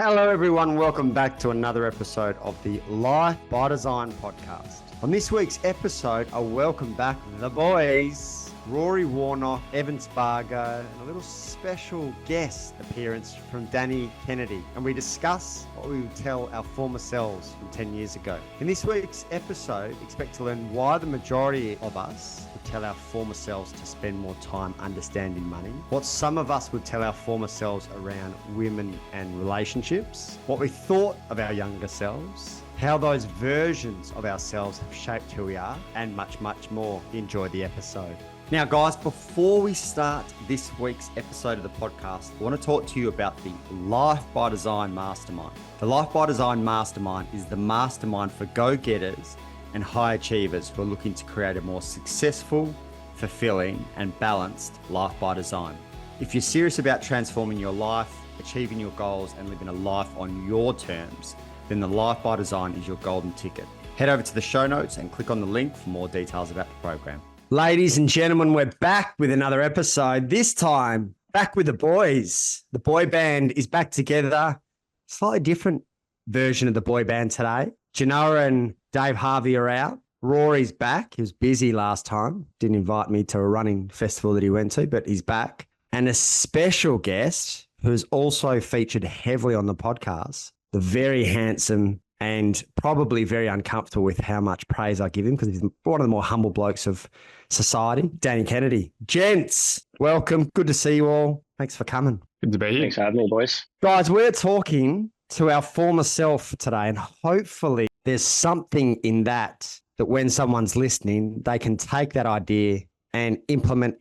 Hello, everyone. Welcome back to another episode of the Life by Design podcast. On this week's episode, I welcome back the boys, Rory Warnock, Evan Spargo, and a little special guest appearance from Danny Kennedy. And we discuss what we would tell our former selves from 10 years ago. In this week's episode, expect to learn why the majority of us would tell our former selves to spend more time understanding money, what some of us would tell our former selves around women and relationships, what we thought of our younger selves, how those versions of ourselves have shaped who we are, and much, much more. Enjoy the episode. Now, guys, before we start this week's episode of the podcast, I want to talk to you about the Life by Design Mastermind. The Life by Design Mastermind is the mastermind for go-getters and high achievers who are looking to create a more successful, fulfilling, and balanced life by design. If you're serious about transforming your life, achieving your goals, and living a life on your terms, then the Life by Design is your golden ticket. Head over to the show notes and click on the link for more details about the program. Ladies and gentlemen, we're back with another episode. This time, back with the boys. The boy band is back together. Slightly different version of the boy band today. Genoa and Dave Harvey are out. Rory's back. He was busy last time. Didn't invite me to a running festival that he went to, but he's back. And a special guest who's also featured heavily on the podcast, the very handsome and probably very uncomfortable with how much praise I give him because he's one of the more humble blokes of society, Danny Kennedy. Gents, welcome. Good to see you all. Thanks for coming. Good to be here. Thanks for having me, boys. Guys, we're talking to our former self today, and hopefully there's something in that when someone's listening, they can take that idea and implement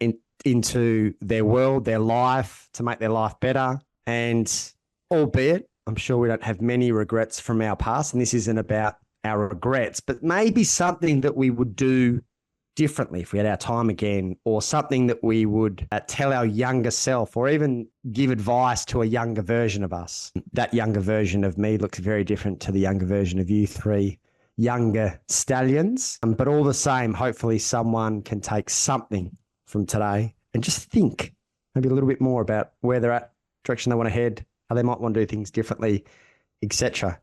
into their world, their life, to make their life better. And albeit, I'm sure we don't have many regrets from our past, and this isn't about our regrets, but maybe something that we would do differently if we had our time again, or something that we would tell our younger self, or even give advice to a younger version of us. That younger version of me looks very different to the younger version of you three younger stallions. But all the same, hopefully someone can take something from today and just think maybe a little bit more about where they're at, direction they want to head, how they might want to do things differently, etc.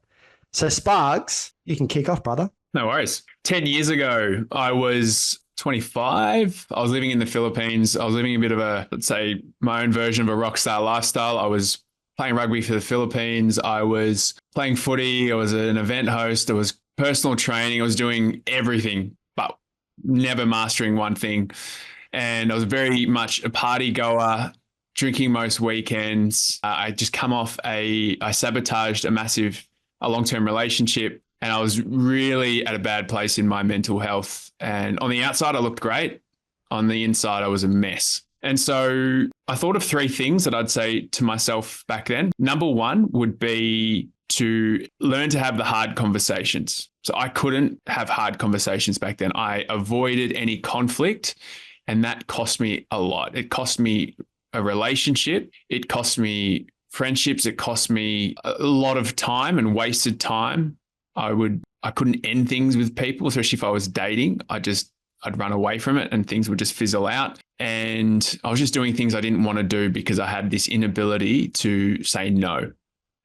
So Spargs, you can kick off, brother. No worries. 10 years ago, I was 25. I was living in the Philippines. I was living a bit of a, let's say, my own version of a rock star lifestyle. I was playing rugby for the Philippines. I was playing footy. I was an event host. I was personal training. I was doing everything, but never mastering one thing. And I was very much a party goer, drinking most weekends. I just come off I sabotaged a long-term relationship, and I was really at a bad place in my mental health. And on the outside, I looked great. On the inside, I was a mess. And so I thought of three things that I'd say to myself back then. Number one would be to learn to have the hard conversations. So I couldn't have hard conversations back then. I avoided any conflict, and that cost me a lot. It cost me a relationship. It cost me friendships. It cost me a lot of time and wasted time. I couldn't end things with people, especially if I was dating. I'd run away from it and things would just fizzle out. And I was just doing things I didn't want to do because I had this inability to say no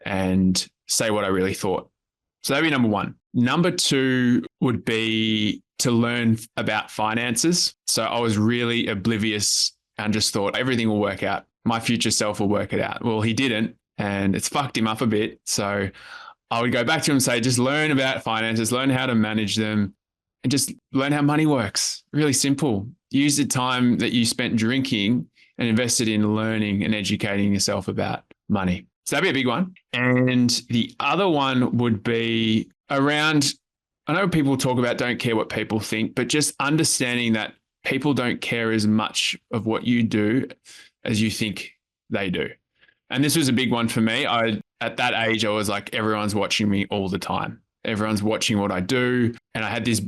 and say what I really thought. So that'd be number one. Number two would be to learn about finances. So I was really oblivious and just thought everything will work out. My future self will work it out. Well, he didn't, and it's fucked him up a bit. So I would go back to him and say, just learn about finances, learn how to manage them, and just learn how money works. Really simple. Use the time that you spent drinking and invest it in learning and educating yourself about money. So that'd be a big one. And the other one would be around, I know people talk about don't care what people think, but just understanding that people don't care as much of what you do as you think they do. And this was a big one for me. At that age, I was like, everyone's watching me all the time. Everyone's watching what I do. And I had this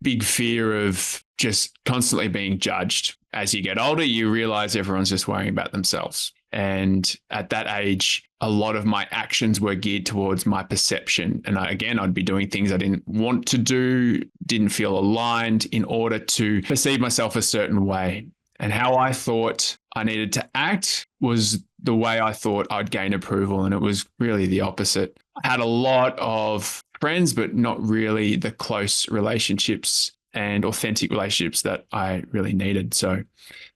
big fear of just constantly being judged. As you get older, you realize everyone's just worrying about themselves. And at that age, a lot of my actions were geared towards my perception. And I'd be doing things I didn't want to do, didn't feel aligned in order to perceive myself a certain way. And how I thought I needed to act was the way I thought I'd gain approval. And it was really the opposite. I had a lot of friends, but not really the close relationships and authentic relationships that I really needed. So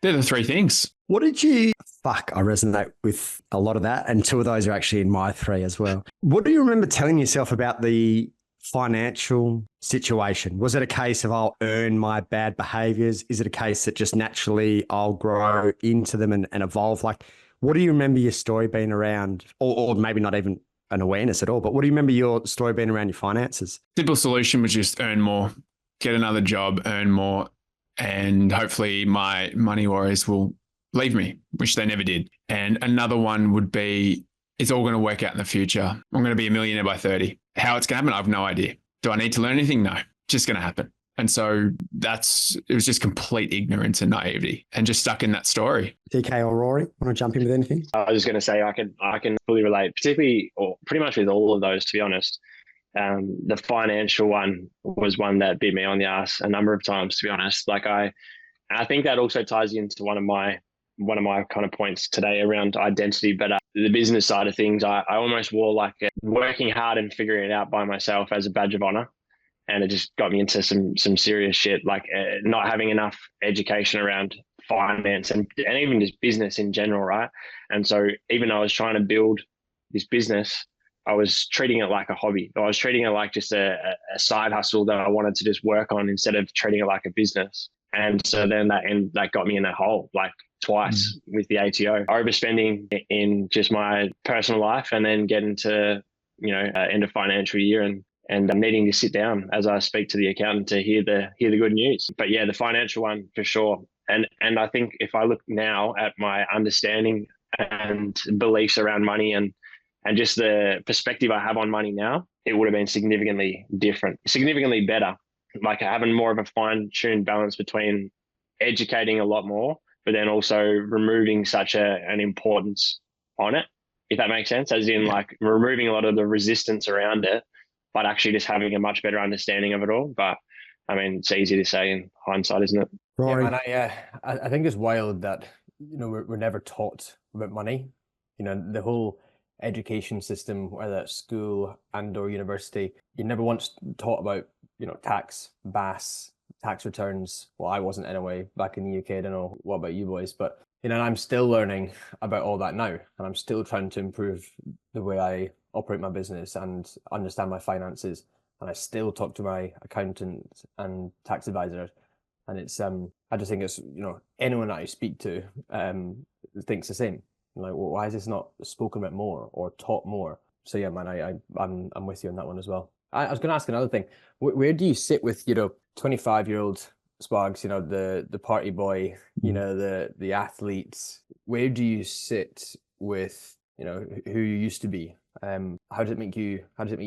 they're the three things. What did you, fuck, I resonate with a lot of that. And two of those are actually in my three as well. What do you remember telling yourself about the financial situation? Was it a case of I'll earn my bad behaviors? Is it a case that just naturally I'll grow into them and evolve? Like, what do you remember your story being around, or maybe not even an awareness at all, but what do you remember your story being around your finances? Simple solution was just earn more, get another job, earn more, and hopefully my money worries will leave me, which they never did. And another one would be, it's all going to work out in the future. I'm going to be a millionaire by 30. How it's going to happen, I have no idea. Do I need to learn anything? No, just going to happen. And so it was just complete ignorance and naivety and just stuck in that story. DK or Rory, want to jump in with anything? I was just going to say I can fully relate, particularly or pretty much with all of those, to be honest. The financial one was one that bit me on the ass a number of times, to be honest. Like I think that also ties into one of my kind of points today around identity, but the business side of things, I almost wore like working hard and figuring it out by myself as a badge of honor. And it just got me into some serious shit, like not having enough education around finance and even just business in general, right? And so even though I was trying to build this business, I was treating it like a hobby. I was treating it like just a side hustle that I wanted to just work on instead of treating it like a business. And so then that got me in a hole like twice with the ATO, overspending in just my personal life, and then getting to end of financial year and needing to sit down as I speak to the accountant to hear the good news. But yeah, the financial one for sure. And I think if I look now at my understanding and beliefs around money and just the perspective I have on money now, it would have been significantly different, significantly better. Like having more of a fine-tuned balance between educating a lot more, but then also removing such an importance on it, if that makes sense, as in like removing a lot of the resistance around it, but actually just having a much better understanding of it all. But I mean, it's easy to say in hindsight, isn't it? Rory? Yeah, man, I think it's wild that, we're never taught about money. The whole education system, whether that's school and or university, you never once taught about, tax, BAS, tax returns. Well, I wasn't anyway back in the UK. I don't know what about you boys, but I'm still learning about all that now, and I'm still trying to improve the way I operate my business and understand my finances. And I still talk to my accountant and tax advisor, and it's I just think it's anyone that I speak to thinks the same. Like, well, why is this not spoken about more or taught more? So yeah, man, I'm with you on that one as well. I was going to ask another thing. Where do you sit with 25-year-old Spargs? The party boy, the athletes. Where do you sit with who you used to be? How does it make you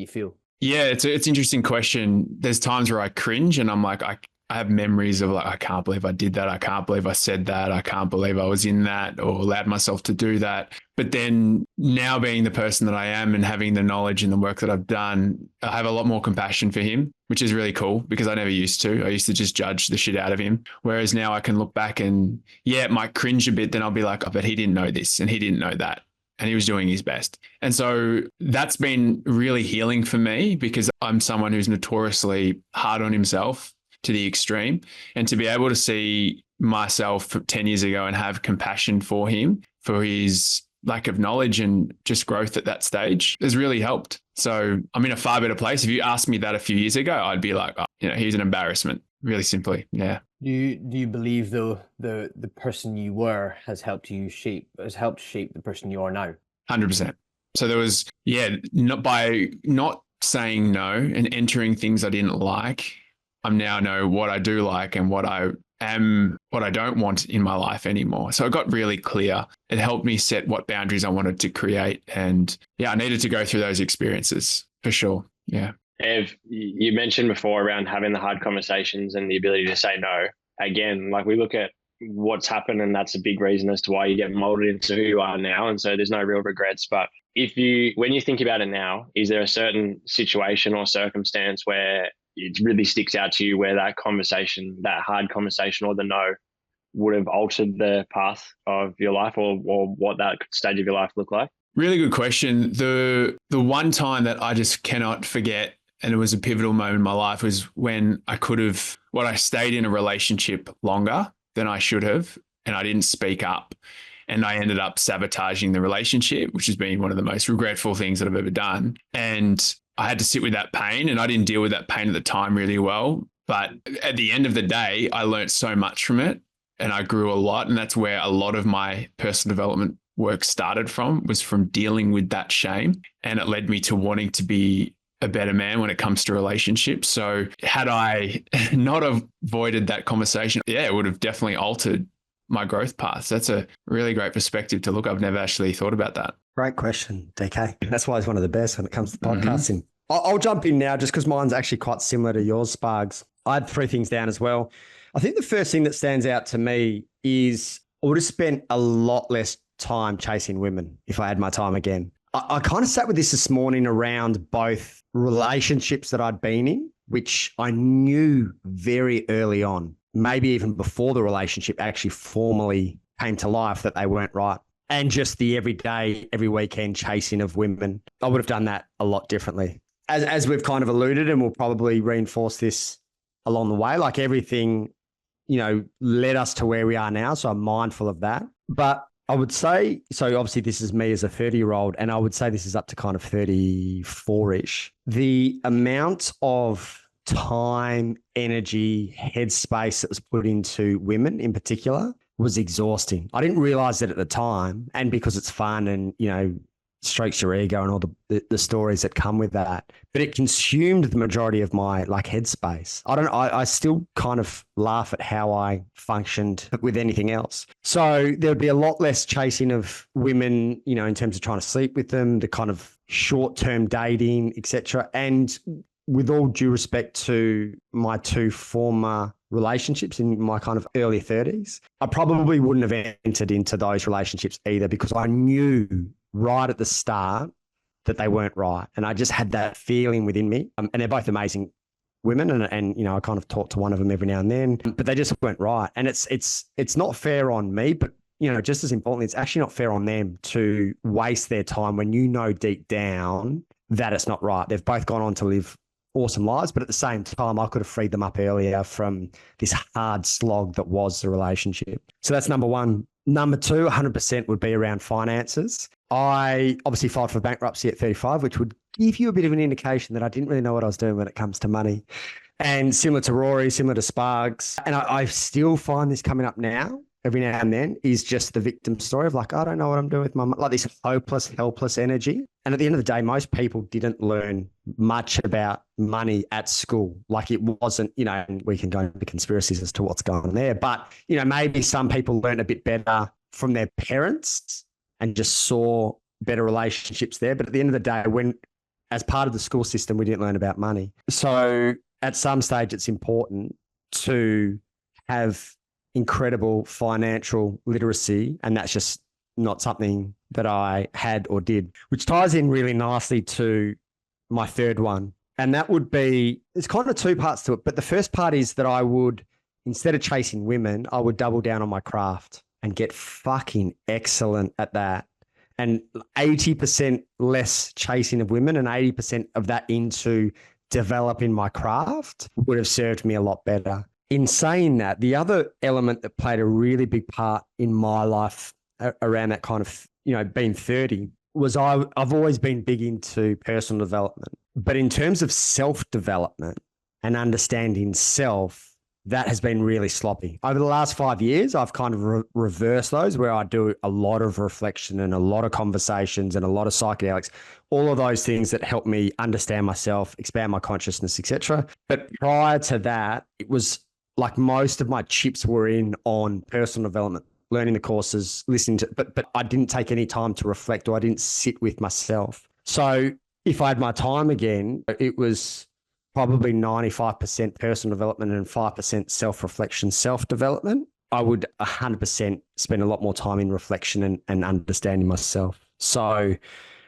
feel? Yeah, it's an interesting question. There's times where I cringe and I'm like, I have memories of like, I can't believe I did that. I can't believe I said that. I can't believe I was in that or allowed myself to do that. But then now being the person that I am and having the knowledge and the work that I've done, I have a lot more compassion for him, which is really cool because I never used to. I used to just judge the shit out of him. Whereas now I can look back and it might cringe a bit. Then I'll be like, oh, but he didn't know this and he didn't know that. And he was doing his best. And so that's been really healing for me because I'm someone who's notoriously hard on himself to the extreme. And to be able to see myself 10 years ago and have compassion for him, for his lack of knowledge and just growth at that stage has really helped. So I'm in a far better place. If you asked me that a few years ago, I'd be like, he's an embarrassment, really simply. Yeah. Do you believe though the person you were has helped shape the person you are now? 100%. So there was, not by not saying no and entering things I didn't like, I now know what I do like and what I don't want in my life anymore. So it got really clear. It helped me set what boundaries I wanted to create. And I needed to go through those experiences for sure. Yeah. Ev, you mentioned before around having the hard conversations and the ability to say no. Again, like we look at what's happened and that's a big reason as to why you get molded into who you are now. And so there's no real regrets. But when you think about it now, is there a certain situation or circumstance where it really sticks out to you where that conversation, that hard conversation or the no would have altered the path of your life, or what that stage of your life looked like? Really good question. The one time that I just cannot forget, and it was a pivotal moment in my life, was when I stayed in a relationship longer than I should have, and I didn't speak up. And I ended up sabotaging the relationship, which has been one of the most regretful things that I've ever done. And I had to sit with that pain, and I didn't deal with that pain at the time really well. But at the end of the day, I learned so much from it, and I grew a lot. And that's where a lot of my personal development work started from, was from dealing with that shame. And it led me to wanting to be a better man when it comes to relationships. So had I not avoided that conversation, it would have definitely altered my growth path. That's a really great perspective to look. I've never actually thought about that. Great question, DK. That's why it's one of the best when it comes to podcasting. I'll jump in now just because mine's actually quite similar to yours, Spargs. I had 3 things down as well. I think the first thing that stands out to me is I would have spent a lot less time chasing women if I had my time again. I kind of sat with this morning around both relationships that I'd been in, which I knew very early on, maybe even before the relationship actually formally came to life, that they weren't right. And just the everyday, every weekend chasing of women. I would have done that a lot differently. As we've kind of alluded, and we'll probably reinforce this along the way, like everything, led us to where we are now. So I'm mindful of that. But I would say, so obviously this is me as a 30-year-old, and I would say this is up to kind of 34-ish. The amount of time, energy, headspace that was put into women in particular was exhausting. I didn't realize it at the time, and because it's fun and, strokes your ego and all the stories that come with that, but it consumed the majority of my headspace. I still kind of laugh at how I functioned with anything else. So there would be a lot less chasing of women, in terms of trying to sleep with them, the kind of short-term dating, etc. And with all due respect to my 2 former relationships in my kind of early 30s, I probably wouldn't have entered into those relationships either, because I knew right at the start that they weren't right. And I just had that feeling within me. And they're both amazing women. And I kind of talk to one of them every now and then, but they just weren't right. And it's not fair on me, but, just as importantly, it's actually not fair on them to waste their time when deep down that it's not right. They've both gone on to live awesome lives, but at the same time, I could have freed them up earlier from this hard slog that was the relationship. So that's number 1. Number 2, 100% would be around finances. I obviously filed for bankruptcy at 35, which would give you a bit of an indication that I didn't really know what I was doing when it comes to money. And similar to Rory, similar to Spargs, and I still find this coming up now, every now and then, is just the victim story of I don't know what I'm doing with my money, this hopeless, helpless energy. And at the end of the day, most people didn't learn much about money at school. It wasn't, and we can go into conspiracies as to what's going on there. But, maybe some people learned a bit better from their parents and just saw better relationships there. But at the end of the day, as part of the school system, we didn't learn about money. So at some stage, it's important to have incredible financial literacy. And that's just not something that I had or did, which ties in really nicely to my third one. And that would be, there's kind of 2 parts to it. But the first part is that I would, instead of chasing women, I would double down on my craft and get fucking excellent at that. And 80% less chasing of women and 80% of that into developing my craft would have served me a lot better. In saying that, the other element that played a really big part in my life around that kind of, being 30 was I've always been big into personal development. But in terms of self-development and understanding self, that has been really sloppy. Over the last 5 years, I've kind of reversed those, where I do a lot of reflection and a lot of conversations and a lot of psychedelics, all of those things that help me understand myself, expand my consciousness, etc. But prior to that, it was most of my chips were in on personal development, learning the courses, listening to, but I didn't take any time to reflect, or I didn't sit with myself. So if I had my time again, it was probably 95% personal development and 5% self-reflection, self-development. I would 100% spend a lot more time in reflection and understanding myself. So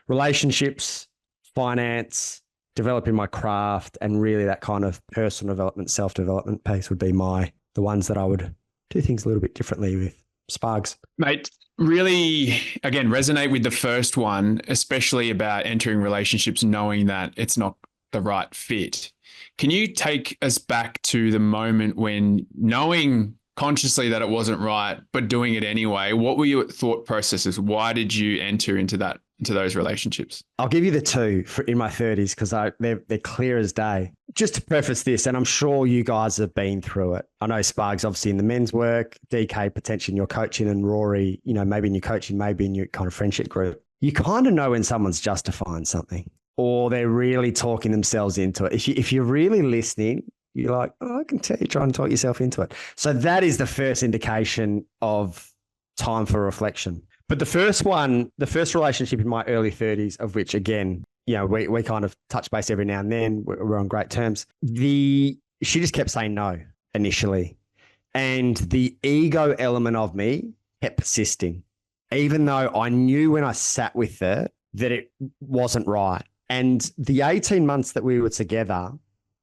relationships, finance, developing my craft, and really that kind of personal development, self-development piece would be the ones that I would do things a little bit differently with Spargs? Mate, really, again, resonate with the first one, especially about entering relationships knowing that it's not the right fit. Can you take us back to the moment when, knowing consciously that it wasn't right, but doing it anyway, what were your thought processes? Why did you enter into those relationships? I'll give you the two in my 30s because they're clear as day. Just to preface this, and I'm sure you guys have been through it. I know Spargs obviously in the men's work, DK potentially in your coaching, and Rory, maybe in your coaching, maybe in your kind of friendship group. You kind of know when someone's justifying something or they're really talking themselves into it. If you're really listening, you're like, oh, I can tell you trying to talk yourself into it. So that is the first indication of time for reflection. But the first relationship in my early 30s, of which, again, we kind of touch base every now and then. We're on great terms. She just kept saying no initially. And the ego element of me kept persisting, even though I knew when I sat with her that it wasn't right. And the 18 months that we were together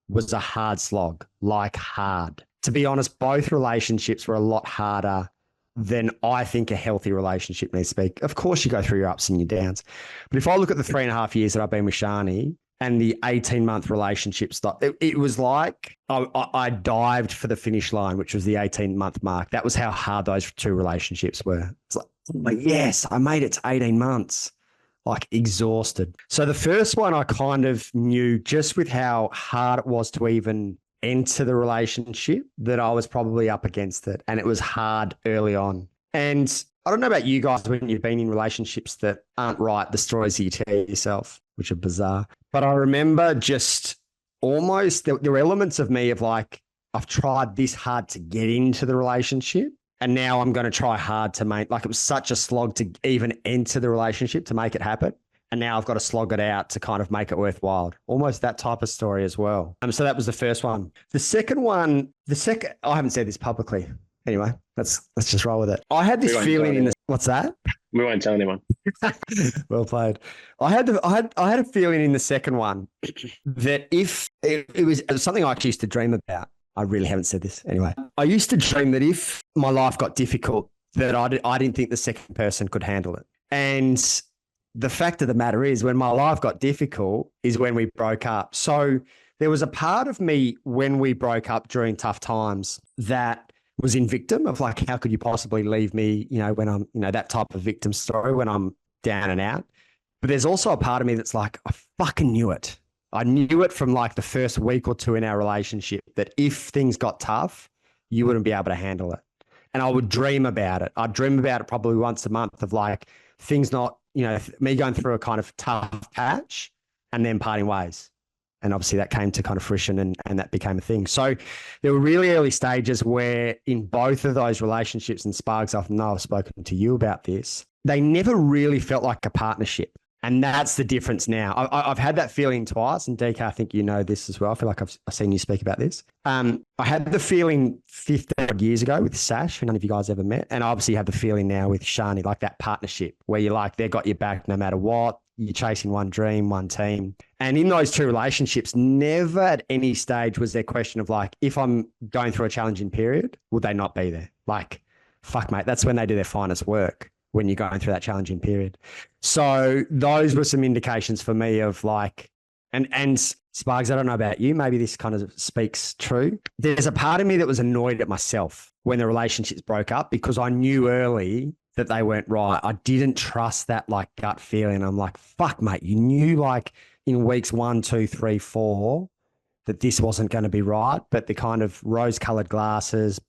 was a hard slog, like hard. To be honest, both relationships were a lot harder than I think a healthy relationship needs to be. Of course, you go through your ups and your downs. But if I look at the 3.5 years that I've been with Shani and the 18-month relationship stuff, it was like I dived for the finish line, which was the 18-month mark. That was how hard those two relationships were. It's like, yes, I made it to 18 months. Like exhausted. So the first one I kind of knew just with how hard it was to even enter the relationship that I was probably up against it. And it was hard early on. And I don't know about you guys when you've been in relationships that aren't right, the stories that you tell yourself, which are bizarre. But I remember just almost there were elements of me of like, I've tried this hard to get into the relationship. And now I'm going to try hard to make, like it was such a slog to even enter the relationship to make it happen. And now I've got to slog it out to kind of make it worthwhile. Almost that type of story as well. So that was the first one. The second one, I haven't said this publicly. Anyway, let's just roll with it. I had this feeling in the, what's that? We won't tell anyone. Well played. I had a feeling in the second one that if it was something I actually used to dream about. I really haven't said this anyway. I used to dream that if my life got difficult, that I didn't think the second person could handle it. And the fact of the matter is when my life got difficult is when we broke up. So there was a part of me when we broke up during tough times that was in victim of like, how could you possibly leave me, when I'm, that type of victim story when I'm down and out. But there's also a part of me that's like, I fucking knew it. I knew it from like the first week or two in our relationship that if things got tough, you wouldn't be able to handle it. And I would dream about it. I'd dream about it probably once a month of like things not, me going through a kind of tough patch and then parting ways. And obviously that came to kind of fruition and that became a thing. So there were really early stages where in both of those relationships, and Sparks, I know I've spoken to you about this, they never really felt like a partnership. And that's the difference now. I've had that feeling twice, and DK, I think you know this as well. I feel like I've seen you speak about this. I had the feeling 15 years ago with Sash, who none of you guys ever met. And I obviously have the feeling now with Shani, like that partnership where you're like, they've got your back no matter what. You're chasing one dream, one team. And in those two relationships, never at any stage was there a question of like, if I'm going through a challenging period, would they not be there? Like, fuck, mate, that's when they do their finest work, when you're going through that challenging period. So those were some indications for me of like, and Sparks, I don't know about you, maybe this kind of speaks true. There's a part of me that was annoyed at myself when the relationships broke up because I knew early that they weren't right. I didn't trust that like gut feeling. I'm like, fuck, mate, you knew like in weeks 1, 2, 3, 4 that this wasn't going to be right, but the kind of rose-colored glasses,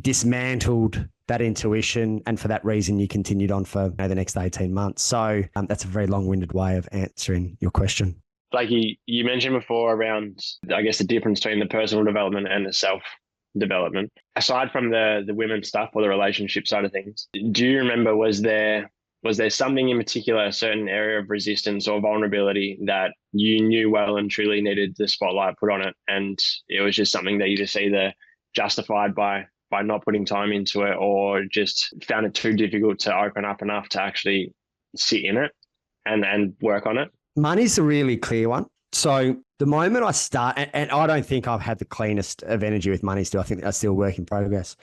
dismantled that intuition. And for that reason, you continued on for the next 18 months. So that's a very long-winded way of answering your question. Like you mentioned before around, I guess, the difference between the personal development and the self-development. Aside from the women stuff or the relationship side of things, do you remember, was there something in particular, a certain area of resistance or vulnerability that you knew well and truly needed the spotlight put on it, and it was just something that you just either justified by not putting time into it or just found it too difficult to open up enough to actually sit in it and work on it? Money's a really clear one. So the moment I start, and I don't think I've had the cleanest of energy with money still. I think that's still a work in progress.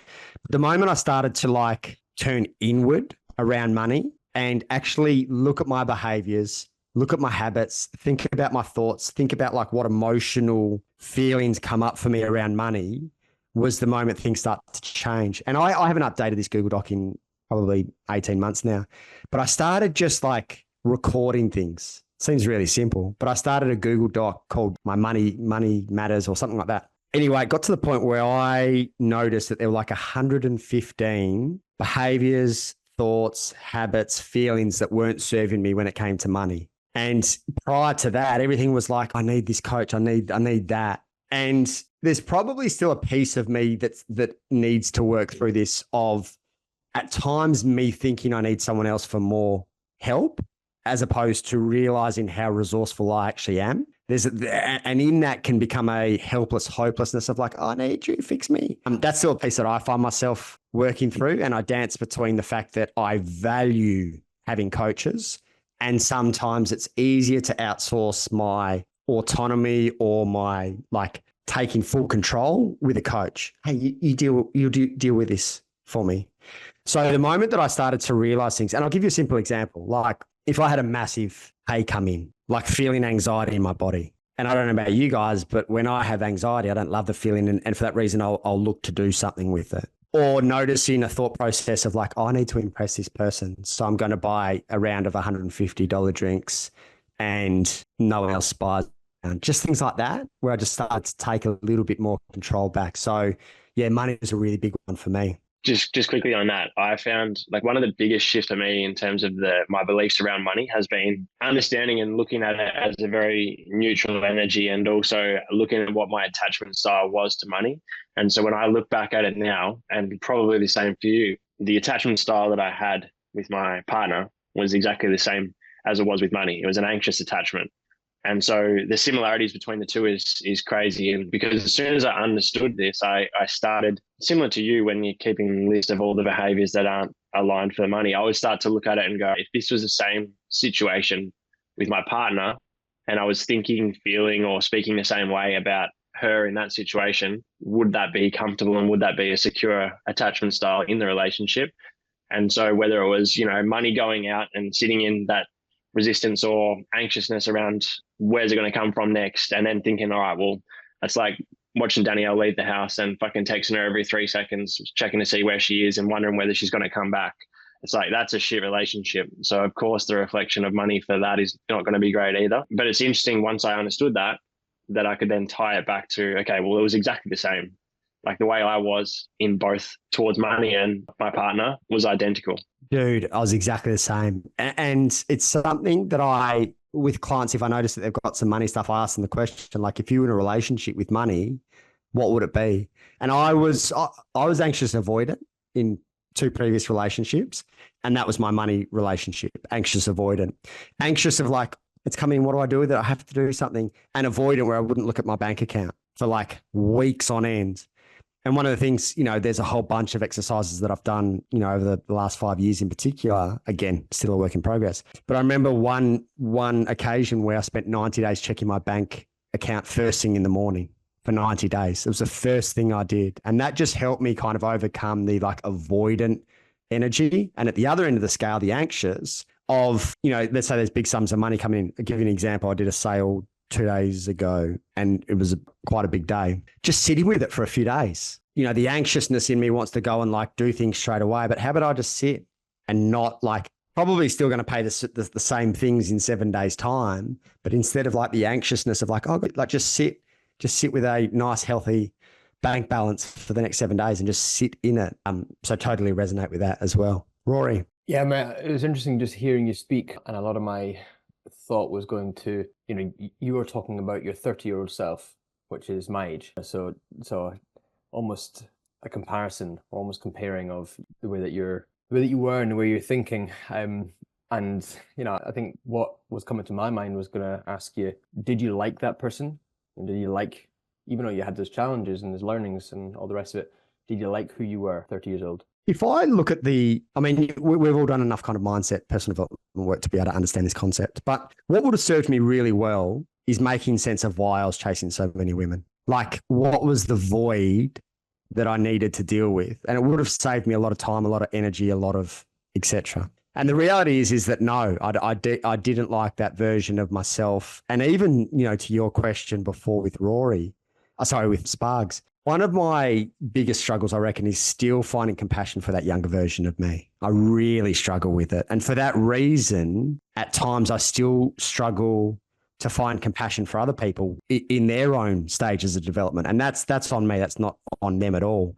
But the moment I started to like turn inward around money and actually look at my behaviors, look at my habits, think about my thoughts, think about like what emotional feelings come up for me around money, was the moment things start to change. And I haven't updated this Google Doc in probably 18 months now, but I started just like recording things. Seems really simple, but I started a Google Doc called My Money Matters or something like that. Anyway, it got to the point where I noticed that there were like 115 behaviors, thoughts, habits, feelings that weren't serving me when it came to money. And prior to that, everything was like, I need this coach. I need that. And there's probably still a piece of me that needs to work through this, of at times me thinking I need someone else for more help, as opposed to realizing how resourceful I actually am. And in that can become a helpless hopelessness of like, oh, I need you, fix me. That's still a piece that I find myself working through. And I dance between the fact that I value having coaches, and sometimes it's easier to outsource my autonomy or my like taking full control with a coach. Hey, you deal with this for me. So the moment that I started to realize things, and I'll give you a simple example, like if I had a massive pay come in, like feeling anxiety in my body, and I don't know about you guys, but when I have anxiety, I don't love the feeling. And for that reason, I'll look to do something with it. Or noticing a thought process of like, oh, I need to impress this person, so I'm going to buy a round of $150 drinks and no one else buys. And just things like that, where I just started to take a little bit more control back. So yeah, money is a really big one for me. Just quickly on that, I found like one of the biggest shifts for me in terms of my beliefs around money has been understanding and looking at it as a very neutral energy, and also looking at what my attachment style was to money. And so when I look back at it now, and probably the same for you, the attachment style that I had with my partner was exactly the same as it was with money. It was an anxious attachment. And so the similarities between the two is crazy. And because as soon as I understood this, I started, similar to you when you're keeping a list of all the behaviors that aren't aligned for the money, I would start to look at it and go, if this was the same situation with my partner and I was thinking, feeling, or speaking the same way about her in that situation, would that be comfortable and would that be a secure attachment style in the relationship? And so whether it was, money going out and sitting in that resistance or anxiousness around where's it going to come from next, and then thinking, all right, well, that's like watching Danielle leave the house and fucking texting her every 3 seconds, checking to see where she is and wondering whether she's going to come back. It's like, that's a shit relationship. So of course the reflection of money for that is not going to be great either. But it's interesting, once I understood that I could then tie it back to, okay, well, it was exactly the same. Like the way I was in both towards money and my partner was identical. Dude, I was exactly the same. And it's something that with clients, if I notice that they've got some money stuff, I ask them the question, like, if you were in a relationship with money, what would it be? And I was anxious and avoidant in 2 previous relationships. And that was my money relationship, anxious, avoidant. Anxious of like, it's coming, what do I do with it? I have to do something. And avoidant, where I wouldn't look at my bank account for like weeks on end. And one of the things, there's a whole bunch of exercises that I've done, over the last 5 years in particular, again, still a work in progress. But I remember one occasion where I spent 90 days checking my bank account first thing in the morning for 90 days. It was the first thing I did. And that just helped me kind of overcome the like avoidant energy. And at the other end of the scale, the anxious of, let's say there's big sums of money coming in. I'll give you an example. I did a sale 2 days ago and it was quite a big day. Just sitting with it for a few days. The anxiousness in me wants to go and like do things straight away, but how about I just sit and not like, probably still going to pay the same things in 7 days time, but instead of like the anxiousness of like, oh, like just sit with a nice, healthy bank balance for the next 7 days and just sit in it. So totally resonate with that as well. Rory. Yeah, man, it was interesting just hearing you speak, and a lot of my thought was going to, you were talking about your 30-year-old self, which is my age. So almost a comparison, almost comparing of the way that you were and the way you're thinking. And, I think what was coming to my mind was going to ask you, did you like that person? And did you like, even though you had those challenges and those learnings and all the rest of it, did you like who you were 30 years old? If I look at we've all done enough kind of mindset, personal development work to be able to understand this concept. But what would have served me really well is making sense of why I was chasing so many women. Like, what was the void that I needed to deal with? And it would have saved me a lot of time, a lot of energy, a lot of etc. And the reality is that no, I didn't like that version of myself. And even, to your question before with with Spargs, one of my biggest struggles, I reckon, is still finding compassion for that younger version of me. I really struggle with it. And for that reason, at times I still struggle to find compassion for other people in their own stages of development. And that's on me. That's not on them at all.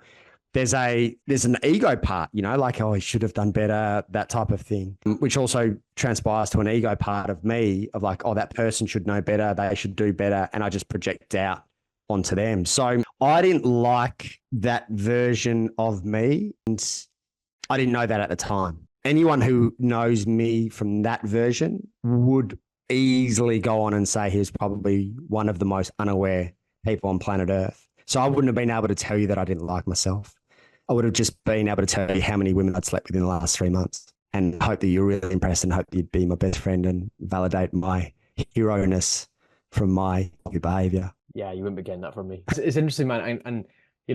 There's an ego part, like, oh, he should have done better, that type of thing, which also transpires to an ego part of me of like, oh, that person should know better. They should do better. And I just project out onto them. So I didn't like that version of me. And I didn't know that at the time. Anyone who knows me from that version would easily go on and say he was probably one of the most unaware people on planet Earth. So I wouldn't have been able to tell you that I didn't like myself. I would have just been able to tell you how many women I'd slept with in the last 3 months and hope that you're really impressed and hope that you'd be my best friend and validate my hero-ness from my behavior. Yeah, you wouldn't be getting that from me. It's interesting, man. And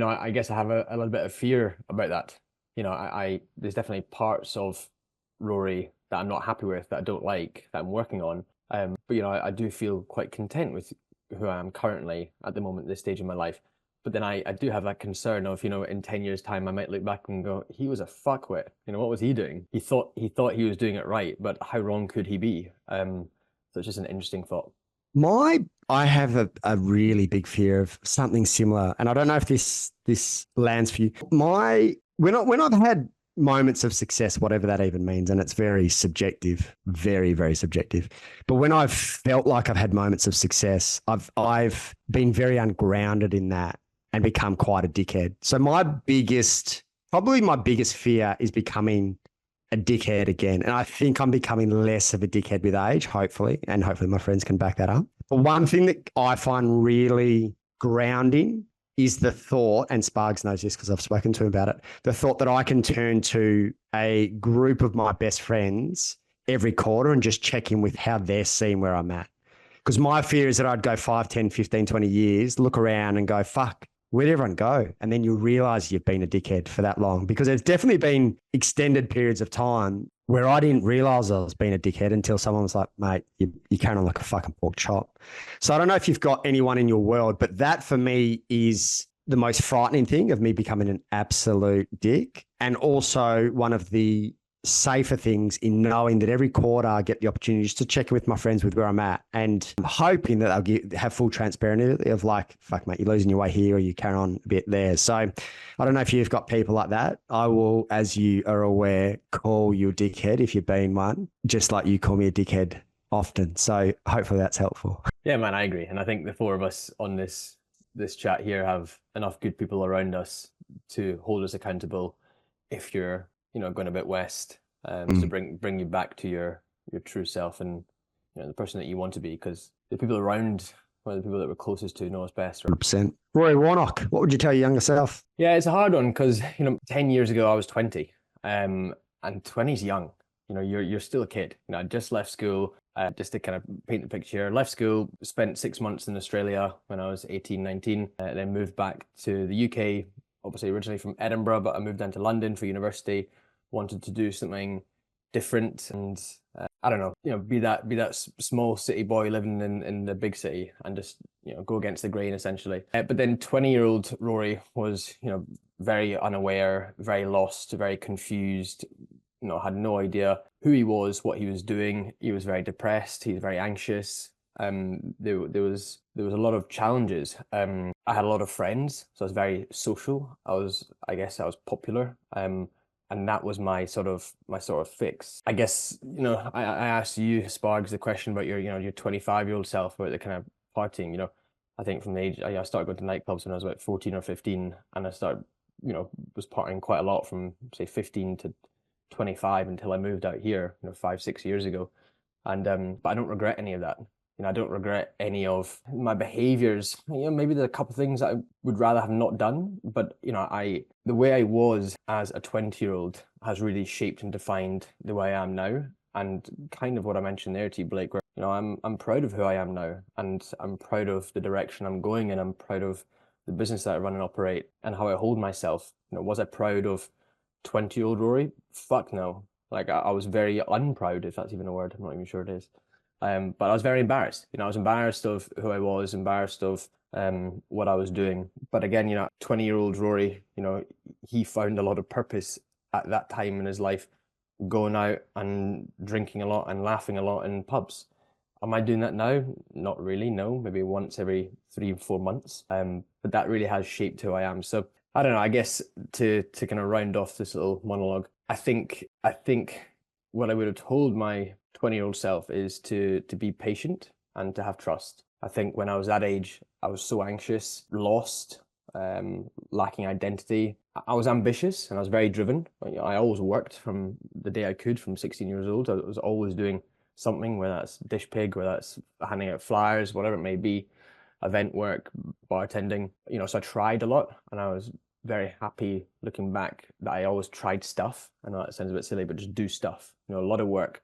I guess I have a little bit of fear about that. There's definitely parts of Rory that I'm not happy with, that I don't like, that I'm working on. But I do feel quite content with who I am currently at the moment, this stage of my life. But then I do have that concern of, in 10 years' time, I might look back and go, he was a fuckwit. What was he doing? He thought he was doing it right, but how wrong could he be? So it's just an interesting thought. I have a really big fear of something similar, and I don't know if this lands for you. When I've had moments of success, whatever that even means, and it's very subjective, very, very subjective. But when I've felt like I've had moments of success, I've been very ungrounded in that and become quite a dickhead. So probably my biggest fear is becoming a dickhead again. And I think I'm becoming less of a dickhead with age, hopefully, and hopefully my friends can back that up. But one thing that I find really grounding is the thought, and Spargs knows this because I've spoken to him about it, the thought that I can turn to a group of my best friends every quarter and just check in with how they're seeing where I'm at. Because my fear is that I'd go 5, 10, 15, 20 years, look around and go, fuck, where'd everyone go? And then you realize you've been a dickhead for that long, because there's definitely been extended periods of time where I didn't realize I was being a dickhead until someone was like, mate, you carry on like a fucking pork chop. So I don't know if you've got anyone in your world, but that for me is the most frightening thing of me becoming an absolute dick. And also one of the safer things in knowing that every quarter I get the opportunity just to check in with my friends with where I'm at, and I'm hoping that they'll have full transparency of like, fuck mate, you're losing your way here or you carry on a bit there. So I don't know if you've got people like that. I will, as you are aware, call you a dickhead if you've been one, just like you call me a dickhead often. So hopefully that's helpful. Yeah, man, I agree. And I think the four of us on this chat here have enough good people around us to hold us accountable if you're going a bit west, to bring you back to your true self and the person that you want to be, because the people around, the people that we're closest to know us best. 100%. Rory Warnock, what would you tell your younger self? Yeah, it's a hard one because 10 years ago I was 20, and 20's young. You're still a kid. I just left school. Just to kind of paint the picture, left school, spent 6 months in Australia when I was 18, 19, then moved back to the UK, obviously originally from Edinburgh, but I moved down to London for university, wanted to do something different and I don't know, be that small city boy living in the big city and just, go against the grain essentially. But then 20-year-old Rory was, very unaware, very lost, very confused, had no idea who he was, what he was doing. He was very depressed. He was very anxious. There was a lot of challenges. I had a lot of friends, so I was very social. I guess I was popular. And that was my sort of fix. I guess, I asked you, Spargs, the question about your 25-year-old self, about the kind of partying, I think from the age, I started going to nightclubs when I was about 14 or 15, and I started, was partying quite a lot from say 15 to 25 until I moved out here, 5-6 years ago. And but I don't regret any of that. I don't regret any of my behaviors. Maybe there's a couple of things that I would rather have not done, but the way I was as a 20-year-old has really shaped and defined the way I am now. And kind of what I mentioned there to you, Blake, where I'm proud of who I am now, and I'm proud of the direction I'm going, and I'm proud of the business that I run and operate and how I hold myself. Was I proud of 20-year-old Rory? Fuck no. Like I was very unproud, if that's even a word. I'm not even sure it is. But I was very embarrassed. I was embarrassed of who I was, embarrassed of what I was doing. But again, 20-year-old Rory, he found a lot of purpose at that time in his life, going out and drinking a lot and laughing a lot in pubs. Am I doing that now? Not really, no. Maybe once every 3 or 4 months. But that really has shaped who I am. So I don't know. I guess to kind of round off this little monologue, I think what I would have told my 20-year-old self is to be patient and to have trust. I think when I was that age, I was so anxious, lost, lacking identity. I was ambitious and I was very driven. I always worked from the day I could, from 16 years old. I was always doing something, whether that's dish pig, whether that's handing out flyers, whatever it may be, event work, bartending. So I tried a lot, and I was very happy looking back that I always tried stuff. I know that sounds a bit silly, but just do stuff. A lot of work,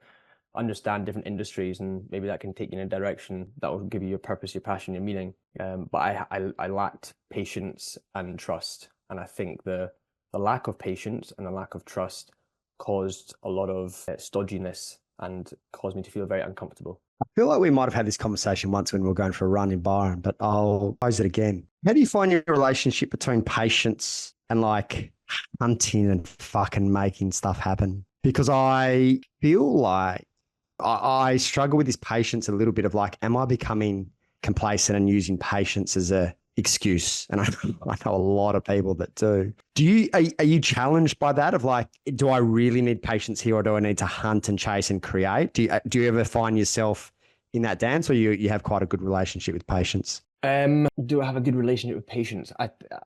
understand different industries, and maybe that can take you in a direction that will give you your purpose, your passion, your meaning. But I lacked patience and trust, and I think the lack of patience and the lack of trust caused a lot of stodginess and caused me to feel very uncomfortable. I feel like we might have had this conversation once when we were going for a run in Byron, but I'll pose it again. How do you find your relationship between patience and like hunting and fucking making stuff happen? Because I feel like I struggle with this patience a little bit of like, am I becoming complacent and using patience as a excuse? And I know a lot of people that do. Are you challenged by that of like, do I really need patience here, or do I need to hunt and chase and create? Do you ever find yourself in that dance, or you have quite a good relationship with patience? Do I have a good relationship with patience?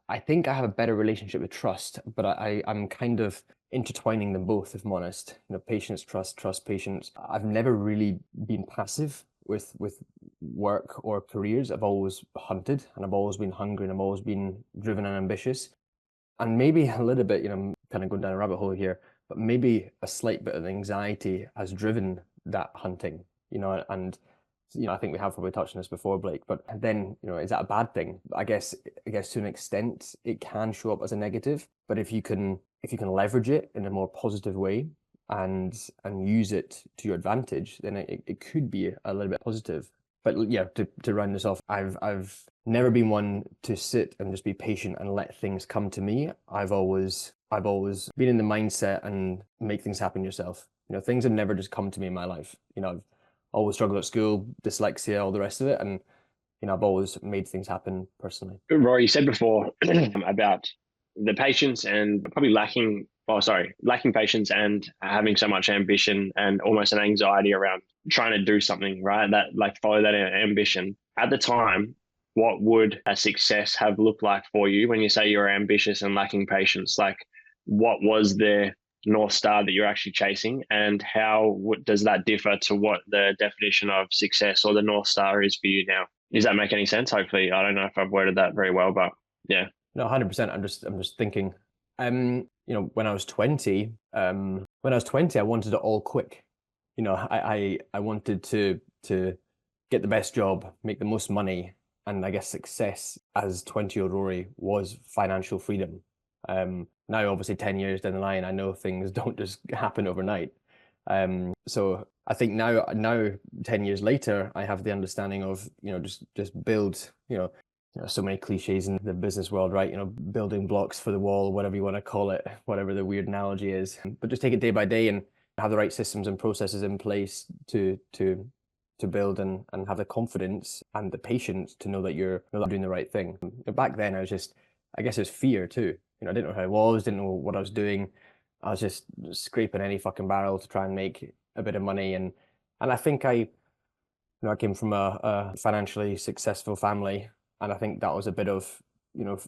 I think I have a better relationship with trust, but I'm kind of intertwining them both, if I'm honest. Patience, trust, patience. I've never really been passive with work or careers. I've always hunted, and I've always been hungry, and I've always been driven and ambitious. And maybe a little bit, I'm kind of going down a rabbit hole here, but maybe a slight bit of anxiety has driven that hunting, and I think we have probably touched on this before, Blake, but then, is that a bad thing? I guess to an extent it can show up as a negative, but if you can leverage it in a more positive way and use it to your advantage, then it could be a little bit positive. But yeah, to round this off, I've never been one to sit and just be patient and let things come to me. I've always been in the mindset and make things happen yourself. Things have never just come to me in my life. I've always struggled at school, dyslexia, all the rest of it, and I've always made things happen personally. Rory, you said before about the patience and probably lacking patience and having so much ambition and almost an anxiety around trying to do something, right? That like follow that ambition. At the time, what would a success have looked like for you when you say you're ambitious and lacking patience? Like, what was the North Star that you're actually chasing, and how does that differ to what the definition of success or the North Star is for you now? Does that make any sense? Hopefully, I don't know if I've worded that very well, but yeah. No, 100%. I'm just thinking. When I was 20, I wanted it all quick. I wanted to get the best job, make the most money, and I guess success as 20-year-old Rory was financial freedom. Now, obviously, 10 years down the line, I know things don't just happen overnight. So I think now 10 years later, I have the understanding of, just build, so many cliches in the business world, right? Building blocks for the wall, whatever you want to call it, whatever the weird analogy is, but just take it day by day and have the right systems and processes in place to build and have the confidence and the patience to know that you're doing the right thing. But back then, I guess it was fear too. I didn't know who I was, didn't know what I was doing. I was just scraping any fucking barrel to try and make a bit of money. And I think I came from a financially successful family. And I think that was a bit of,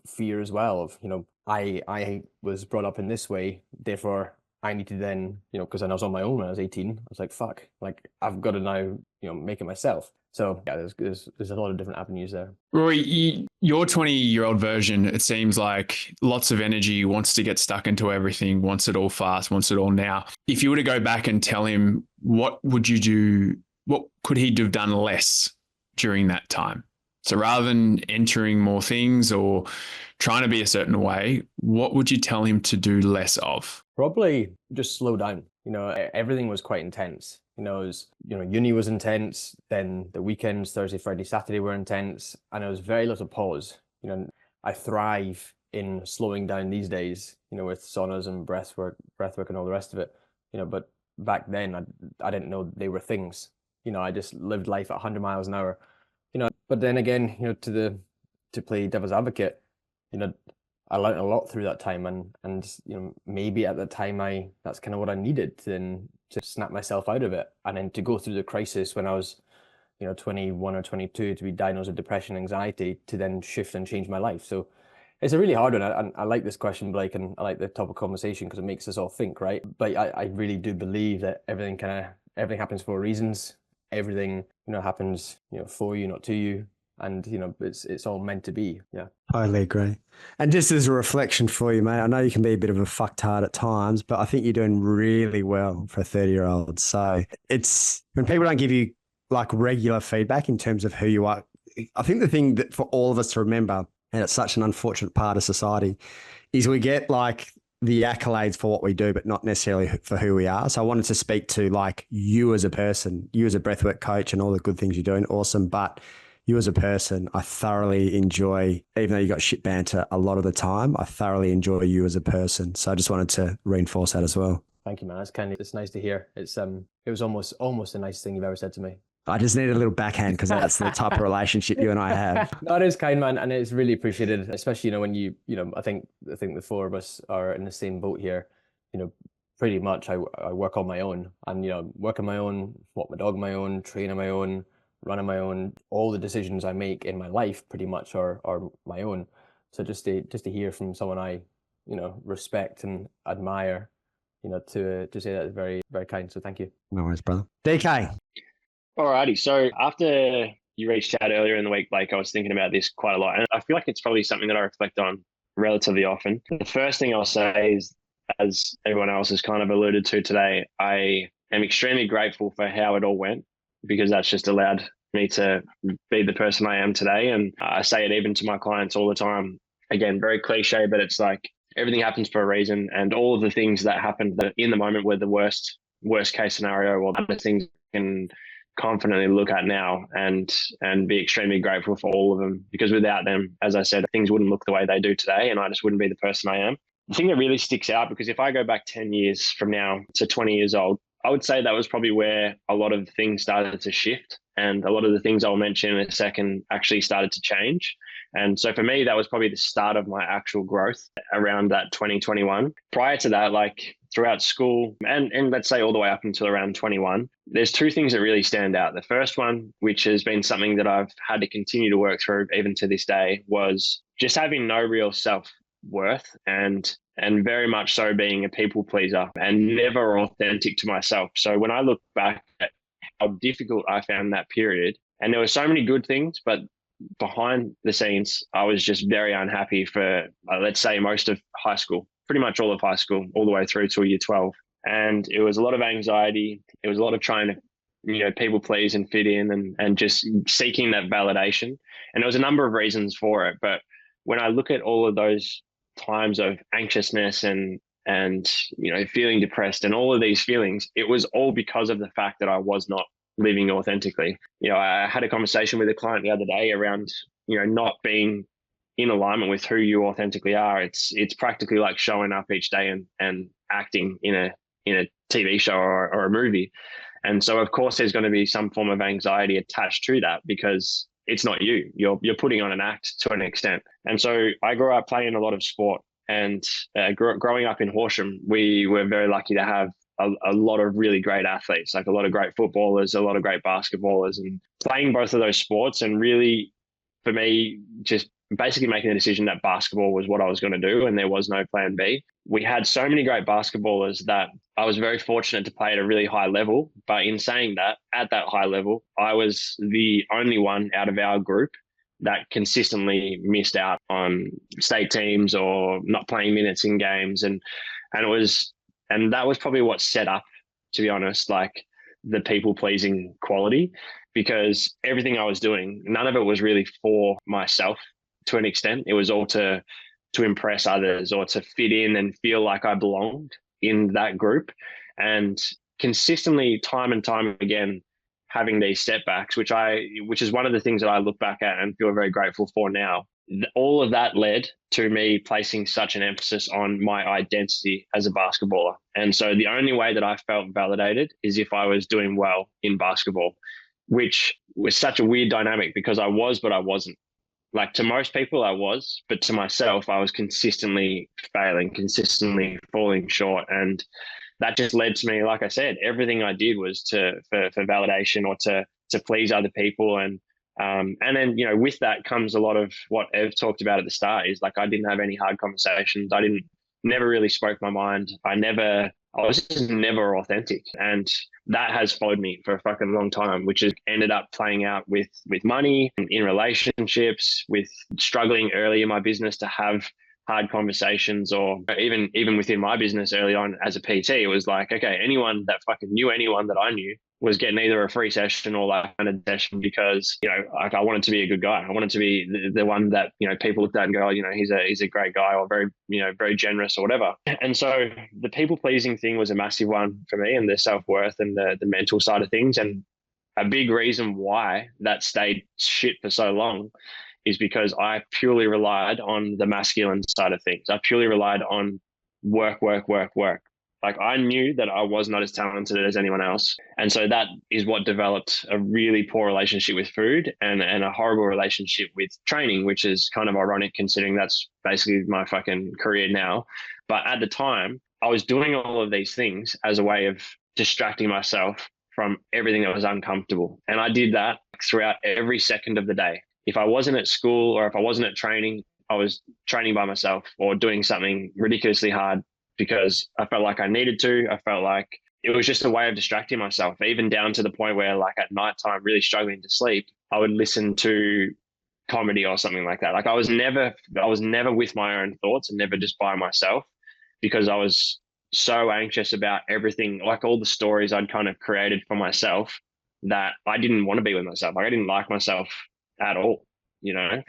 fear as well of, I was brought up in this way, therefore I need to then, because I was on my own when I was 18, I was like, fuck, like I've got to now, make it myself. So yeah, there's a lot of different avenues there. Rory, your 20-year-old version, it seems like lots of energy, wants to get stuck into everything, wants it all fast, wants it all now. If you were to go back and tell him, what would you do what could he have done less during that time? So rather than entering more things or trying to be a certain way, what would you tell him to do less of? Probably just slow down. Everything was quite intense. Uni was intense, then the weekends, Thursday, Friday, Saturday were intense, and there was very little pause. I thrive in slowing down these days, with saunas and breathwork and all the rest of it. But back then I didn't know they were things. I just lived life at 100 miles an hour. But then again, to play devil's advocate, I learned a lot through that time, and maybe at the time that's kind of what I needed to snap myself out of it, and then to go through the crisis when I was 21 or 22, to be diagnosed with depression, anxiety, to then shift and change my life. So it's a really hard one. I like this question, Blake, and I like the topic of conversation because it makes us all think, right? But I really do believe that everything happens for reasons. Everything happens for you, not to you. And it's all meant to be. Yeah, Totally agree. And just as a reflection for you, mate, I know you can be a bit of a fucktard at times, but I think you're doing really well for a 30-year-old. So it's when people don't give you like regular feedback in terms of who you are. I think the thing that for all of us to remember, and it's such an unfortunate part of society, is we get like the accolades for what we do, but not necessarily for who we are. So I wanted to speak to like you as a person, you as a breathwork coach, and all the good things you're doing. Awesome. But you as a person, I thoroughly enjoy, even though you got shit banter a lot of the time, I thoroughly enjoy you as a person. So I just wanted to reinforce that as well. Thank you, man. It's nice to hear. It was almost the nicest thing you've ever said to me. I just need a little backhand because that's the type of relationship you and I have. That is kind, man, and it's really appreciated, especially when I think the four of us are in the same boat here. Pretty much I work on my own, and work on my own, walk my dog on my own, train on my own, run on my own. All the decisions I make in my life pretty much are my own. So just to hear from someone I respect and admire, to say that is very, very kind. So thank you. No worries, brother. DK. Alrighty. So after you reached out earlier in the week, Blake, I was thinking about this quite a lot. And I feel like it's probably something that I reflect on relatively often. The first thing I'll say is, as everyone else has kind of alluded to today, I am extremely grateful for how it all went, because that's just allowed me to be the person I am today. And I say it even to my clients all the time. Again, very cliche, but it's like everything happens for a reason. And all of the things that happened that in the moment were the worst case scenario, or the things I can confidently look at now and be extremely grateful for all of them, because without them, as I said, things wouldn't look the way they do today, and I just wouldn't be the person I am. The thing that really sticks out, because if I go back 10 years from now to 20 years old, I would say that was probably where a lot of things started to shift, and a lot of the things I'll mention in a second actually started to change. And so for me, that was probably the start of my actual growth around that 2021. Prior to that, like throughout school and let's say all the way up until around 21, there's two things that really stand out. The first one, which has been something that I've had to continue to work through even to this day, was just having no real self-worth and very much so being a people pleaser and never authentic to myself. So when I look back at how difficult I found that period, and there were so many good things, but behind the scenes, I was just very unhappy for, let's say, most of high school, pretty much all of high school, all the way through to year 12. And it was a lot of anxiety. It was a lot of trying to, people please and fit in and just seeking that validation. And there was a number of reasons for it. But when I look at all of those times of anxiousness and feeling depressed and all of these feelings, it was all because of the fact that I was not living authentically. I had a conversation with a client the other day around, not being in alignment with who you authentically are. It's practically like showing up each day and acting in a TV show or a movie. And so of course there's going to be some form of anxiety attached to that, because it's not you. You're putting on an act to an extent. And so I grew up playing a lot of sport, and growing up in Horsham, we were very lucky to have a lot of really great athletes, like a lot of great footballers, a lot of great basketballers, and playing both of those sports. And really, for me, just basically making the decision that basketball was what I was going to do, and there was no plan B. We had so many great basketballers that I was very fortunate to play at a really high level. But in saying that, at that high level, I was the only one out of our group that consistently missed out on state teams or not playing minutes in games. And that was probably what set up, to be honest, like the people pleasing quality, because everything I was doing, none of it was really for myself to an extent. It was all to impress others or to fit in and feel like I belonged in that group. And consistently, time and time again, having these setbacks, which is one of the things that I look back at and feel very grateful for now. All of that led to me placing such an emphasis on my identity as a basketballer. And so the only way that I felt validated is if I was doing well in basketball, which was such a weird dynamic because I was, but I wasn't. Like, to most people I was, but to myself, I was consistently failing, consistently falling short. And that just led to me, like I said, everything I did was for validation or to please other people. And then, you know, with that comes a lot of what Ev talked about at the start, is like, I didn't have any hard conversations. Never really spoke my mind. I was just never authentic. And that has followed me for a fucking long time, which has ended up playing out with money, in relationships, with struggling early in my business to have hard conversations, or even within my business early on as a PT, it was like, okay, anyone that fucking knew anyone that I knew was getting either a free session or like a session, because, you know, like, I wanted to be a good guy. I wanted to be the one that, you know, people looked at and go, oh, you know, he's a great guy, or very, you know, very generous or whatever. And so the people pleasing thing was a massive one for me, and the self-worth and the mental side of things. And a big reason why that stayed shit for so long is because I purely relied on the masculine side of things. I purely relied on work. Like, I knew that I was not as talented as anyone else. And so that is what developed a really poor relationship with food and a horrible relationship with training, which is kind of ironic considering that's basically my fucking career now. But at the time, I was doing all of these things as a way of distracting myself from everything that was uncomfortable. And I did that throughout every second of the day. If I wasn't at school or if I wasn't at training, I was training by myself or doing something ridiculously hard because I felt like I needed to. I felt like it was just a way of distracting myself, even down to the point where, like, at nighttime, really struggling to sleep, I would listen to comedy or something like that. Like, I was never with my own thoughts and never just by myself, because I was so anxious about everything, like all the stories I'd kind of created for myself, that I didn't want to be with myself. Like, I didn't like myself at all, you know?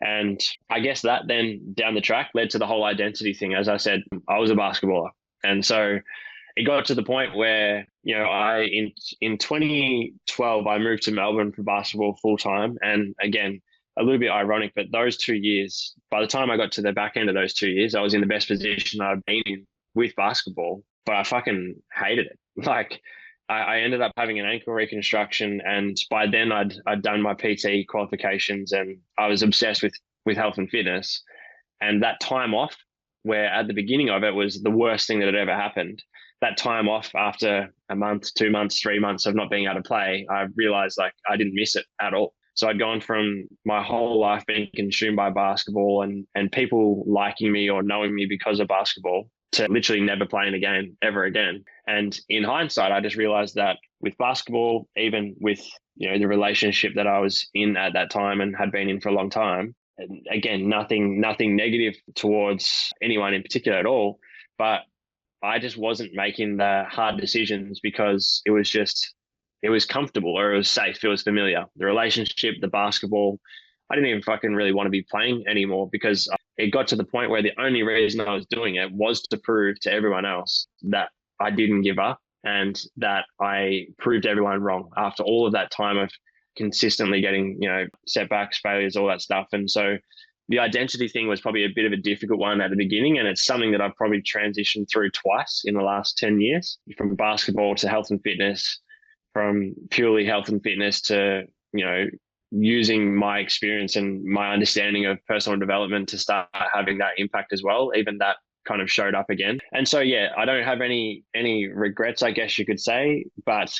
And I guess that then down the track led to the whole identity thing. As I said, I was a basketballer. And so it got to the point where, you know, in 2012, I moved to Melbourne for basketball full time. And again, a little bit ironic, but those 2 years, by the time I got to the back end of those 2 years, I was in the best position I'd been in with basketball, but I fucking hated it. Like, I ended up having an ankle reconstruction, and by then I'd done my PT qualifications, and I was obsessed with health and fitness. And that time off, where at the beginning of it was the worst thing that had ever happened, that time off after a month, 2 months, 3 months of not being able to play, I realized, like, I didn't miss it at all. So I'd gone from my whole life being consumed by basketball and people liking me or knowing me because of basketball, to literally never playing a game ever again. And in hindsight, I just realized that with basketball, even with, you know, the relationship that I was in at that time and had been in for a long time, and again, nothing negative towards anyone in particular at all, but I just wasn't making the hard decisions because it was comfortable, or it was safe, it was familiar. The relationship, the basketball, I didn't even fucking really want to be playing anymore, because it got to the point where the only reason I was doing it was to prove to everyone else that I didn't give up and that I proved everyone wrong after all of that time of consistently getting, you know, setbacks, failures, all that stuff. And so the identity thing was probably a bit of a difficult one at the beginning. And it's something that I've probably transitioned through twice in the last 10 years, from basketball to health and fitness, from purely health and fitness to, you know, using my experience and my understanding of personal development to start having that impact as well. Even that kind of showed up again. And so, yeah, I don't have any regrets, I guess you could say, but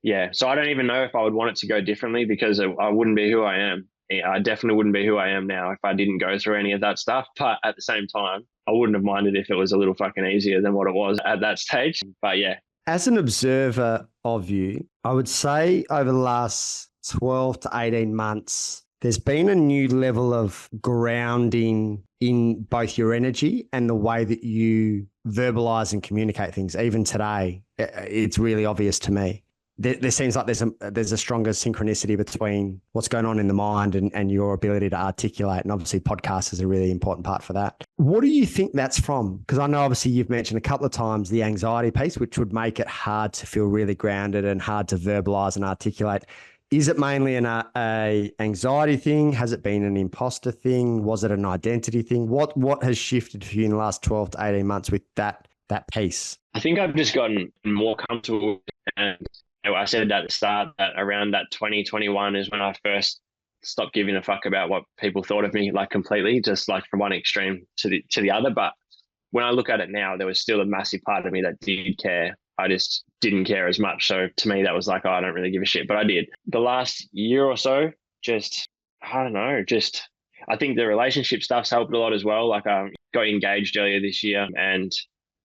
yeah, so I don't even know if I would want it to go differently, because I wouldn't be who I am. I definitely wouldn't be who I am now if I didn't go through any of that stuff. But at the same time, I wouldn't have minded if it was a little fucking easier than what it was at that stage. But yeah. As an observer of you, I would say over the last 12 to 18 months, there's been a new level of grounding in both your energy and the way that you verbalize and communicate things. Even today, it's really obvious to me. there seems like there's a stronger synchronicity between what's going on in the mind and your ability to articulate. And obviously podcast is a really important part for that. What do you think that's from? Because I know obviously you've mentioned a couple of times the anxiety piece, which would make it hard to feel really grounded and hard to verbalize and articulate. Is it mainly a anxiety thing? Has it been an imposter thing? Was it an identity thing? What has shifted for you in the last 12 to 18 months with that piece? I think I've just gotten more comfortable, and I said at the start that around that 2021 is when I first stopped giving a fuck about what people thought of me, like completely, just like from one extreme to the other. But when I look at it now, there was still a massive part of me that did care. I just didn't care as much. So to me, that was like, oh, I don't really give a shit, but I did. The last year or so, I don't know, I think the relationship stuff's helped a lot as well. Like I got engaged earlier this year, and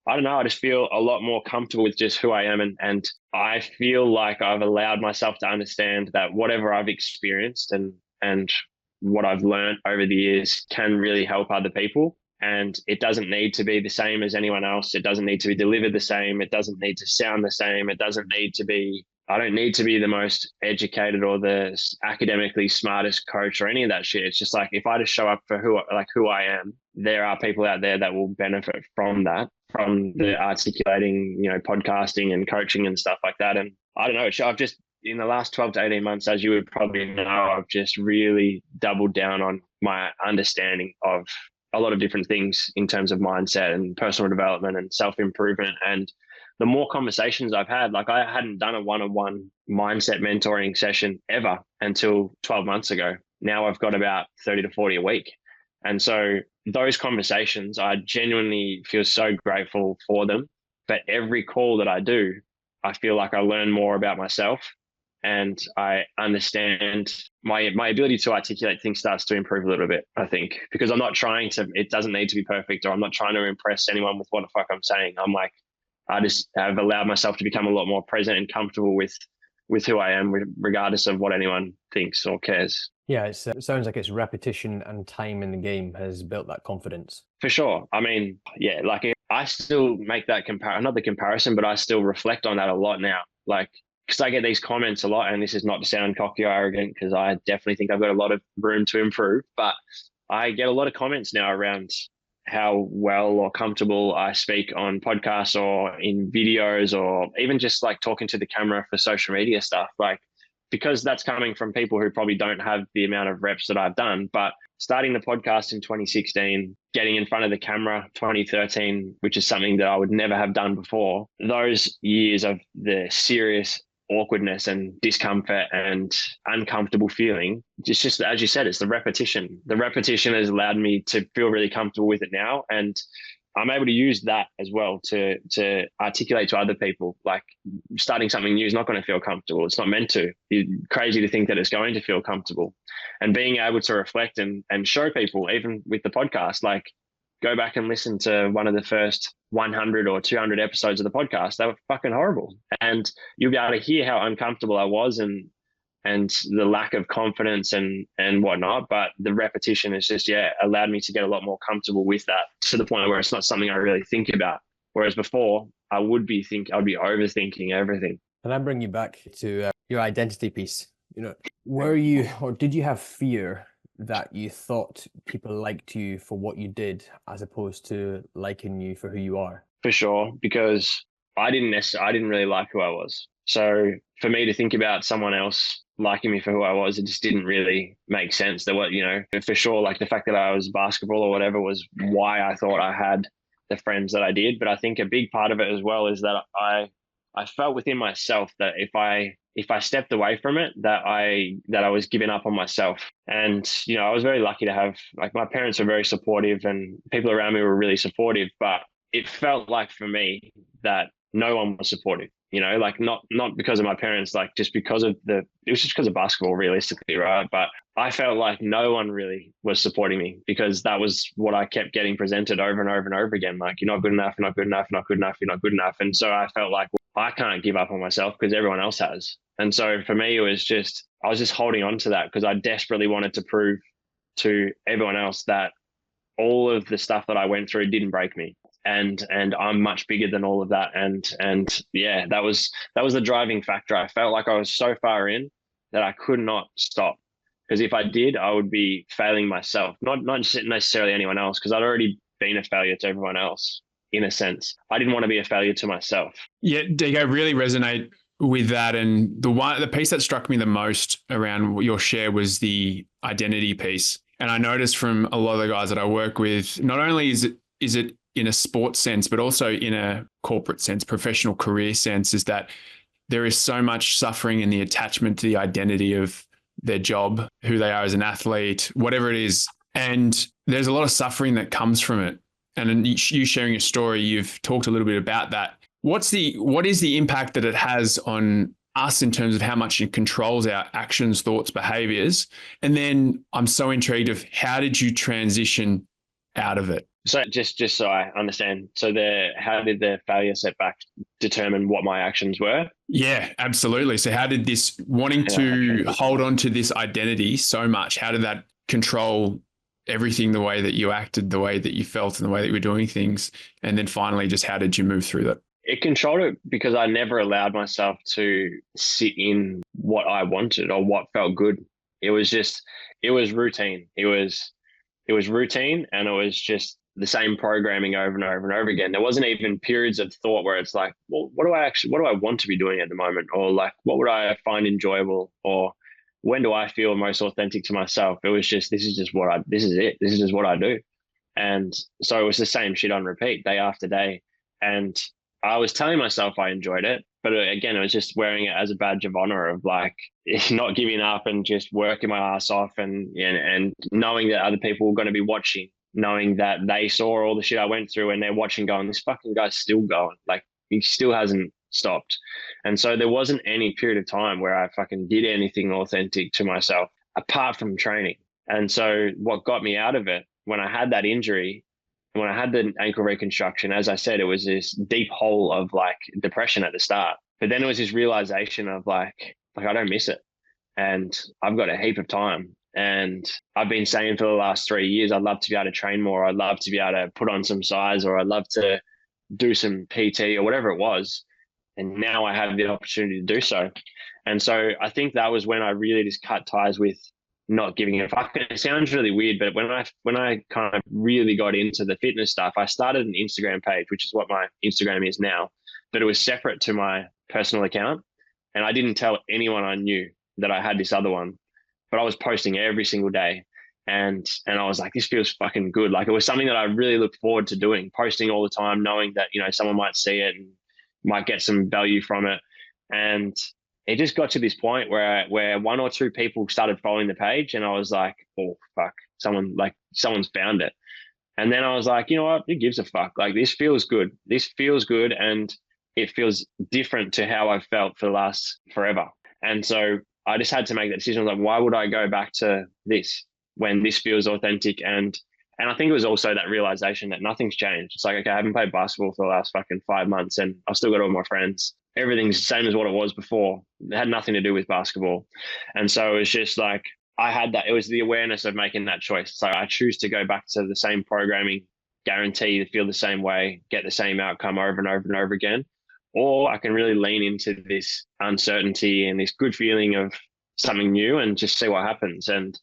I don't know, I just feel a lot more comfortable with just who I am. And I feel like I've allowed myself to understand that whatever I've experienced and what I've learned over the years can really help other people. And it doesn't need to be the same as anyone else. It doesn't need to be delivered the same. It doesn't need to sound the same. I don't need to be the most educated or the academically smartest coach or any of that shit. It's just like, if I just show up for who I am, there are people out there that will benefit from that, from the articulating, podcasting and coaching and stuff like that. And I don't know, I've just, in the last 12 to 18 months, as you would probably know, I've just really doubled down on my understanding of a lot of different things in terms of mindset and personal development and self-improvement. And the more conversations I've had, like I hadn't done a one-on-one mindset mentoring session ever until 12 months ago. Now I've got about 30 to 40 a week. And so those conversations, I genuinely feel so grateful for them. But every call that I do, I feel like I learn more about myself, and I understand my ability to articulate things starts to improve a little bit, I think, because I'm not trying to, it doesn't need to be perfect, or I'm not trying to impress anyone with what the fuck I'm saying. I'm like, I just have allowed myself to become a lot more present and comfortable with who I am, regardless of what anyone thinks or cares. Yeah, it sounds like it's repetition and time in the game has built that confidence. For sure. I mean, yeah, like I still make that not the comparison, but I still reflect on that a lot now. Like, because I get these comments a lot, and this is not to sound cocky or arrogant, because I definitely think I've got a lot of room to improve, but I get a lot of comments now around how well or comfortable I speak on podcasts or in videos, or even just like talking to the camera for social media stuff. Like, because that's coming from people who probably don't have the amount of reps that I've done. But starting the podcast in 2016, getting in front of the camera 2013, which is something that I would never have done before, those years of the serious awkwardness and discomfort and uncomfortable feeling, it's just, as you said, it's the repetition. The repetition has allowed me to feel really comfortable with it now. And I'm able to use that as well to articulate to other people. Like, starting something new is not going to feel comfortable. It's not meant to. It's crazy to think that it's going to feel comfortable. And being able to reflect and show people, even with the podcast, like, go back and listen to one of the first 100 or 200 episodes of the podcast. They were fucking horrible. And you'll be able to hear how uncomfortable I was and the lack of confidence and whatnot. But the repetition has just, allowed me to get a lot more comfortable with that, to the point where it's not something I really think about. Whereas before, I'd be overthinking everything. And I bring you back to your identity piece. Were you, or did you have fear that you thought people liked you for what you did, as opposed to liking you for who you are? For sure, because I didn't really like who I was. So for me to think about someone else liking me for who I was, it just didn't really make sense. There was, for sure, like the fact that I was basketball or whatever was why I thought I had the friends that I did. But I think a big part of it as well is that I felt within myself that if I stepped away from it, that I was giving up on myself. And, I was very lucky to have, like, my parents were very supportive and people around me were really supportive, but it felt like for me that no one was supportive, like not because of my parents, like just because of it was just because of basketball, realistically, right? But I felt like no one really was supporting me, because that was what I kept getting presented over and over and over again. Like, you're not good enough, you're not good enough, you're not good enough, you're not good enough. And so I felt like, well, I can't give up on myself because everyone else has. And so for me, I was just holding on to that, because I desperately wanted to prove to everyone else that all of the stuff that I went through didn't break me. and I'm much bigger than all of that. And yeah, that was the driving factor. I felt like I was so far in that I could not stop, because if I did, I would be failing myself, not necessarily anyone else, because I'd already been a failure to everyone else in a sense. I didn't want to be a failure to myself. Yeah, Diego, really resonate with that. And the piece that struck me the most around your share was the identity piece. And I noticed from a lot of the guys that I work with, not only is it in a sports sense, but also in a corporate sense, professional career sense, is that there is so much suffering in the attachment to the identity of their job, who they are as an athlete, whatever it is. And there's a lot of suffering that comes from it. And you sharing your story, you've talked a little bit about that. What is the impact that it has on us in terms of how much it controls our actions, thoughts, behaviors? And then I'm so intrigued of, how did you transition out of it? So just so I understand, so how did the failure setback determine what my actions were? Yeah, absolutely. So how did this wanting to hold on to this identity so much, how did that control everything, the way that you acted, the way that you felt, and the way that you were doing things? And then finally, just how did you move through that? It controlled it because I never allowed myself to sit in what I wanted or what felt good. It was routine. It was routine, and it was just the same programming over and over and over again. There wasn't even periods of thought where it's like, well, what do I want to be doing at the moment? Or like, what would I find enjoyable? Or when do I feel most authentic to myself? It was just, this is just what I do. And so it was the same shit on repeat day after day. And I was telling myself I enjoyed it, but again, it was just wearing it as a badge of honor of like not giving up and just working my ass off, and knowing that other people were going to be watching, knowing that they saw all the shit I went through and they're watching going, this fucking guy's still going. Like, he still hasn't stopped. And so there wasn't any period of time where I fucking did anything authentic to myself apart from training. And so what got me out of it, when I had that injury, when I had the ankle reconstruction, as I said, it was this deep hole of like depression at the start. But then it was this realization of like I don't miss it. And I've got a heap of time. And I've been saying for the last 3 years, I'd love to be able to train more. I'd love to be able to put on some size, or I'd love to do some PT or whatever it was. And now I have the opportunity to do so. And so I think that was when I really just cut ties with not giving a fuck. It sounds really weird, but when I kind of really got into the fitness stuff, I started an Instagram page, which is what my Instagram is now, but it was separate to my personal account. And I didn't tell anyone I knew that I had this other one, but I was posting every single day. And I was like, this feels fucking good. Like, it was something that I really looked forward to doing, posting all the time, knowing that, someone might see it and might get some value from it. And it just got to this point where one or two people started following the page, and I was like, oh fuck, someone's found it. And then I was like, you know what, who gives a fuck? Like, this feels good. And it feels different to how I've felt for the last forever. And so I just had to make that decision. I was like, why would I go back to this when this feels authentic? And I think it was also that realization that nothing's changed. It's like, okay, I haven't played basketball for the last fucking 5 months, and I've still got all my friends. Everything's the same as what it was before. It had nothing to do with basketball. And so it was just like, I had that. It was the awareness of making that choice. So I choose to go back to the same programming, guarantee to feel the same way, get the same outcome over and over and over again. Or I can really lean into this uncertainty and this good feeling of something new and just see what happens. And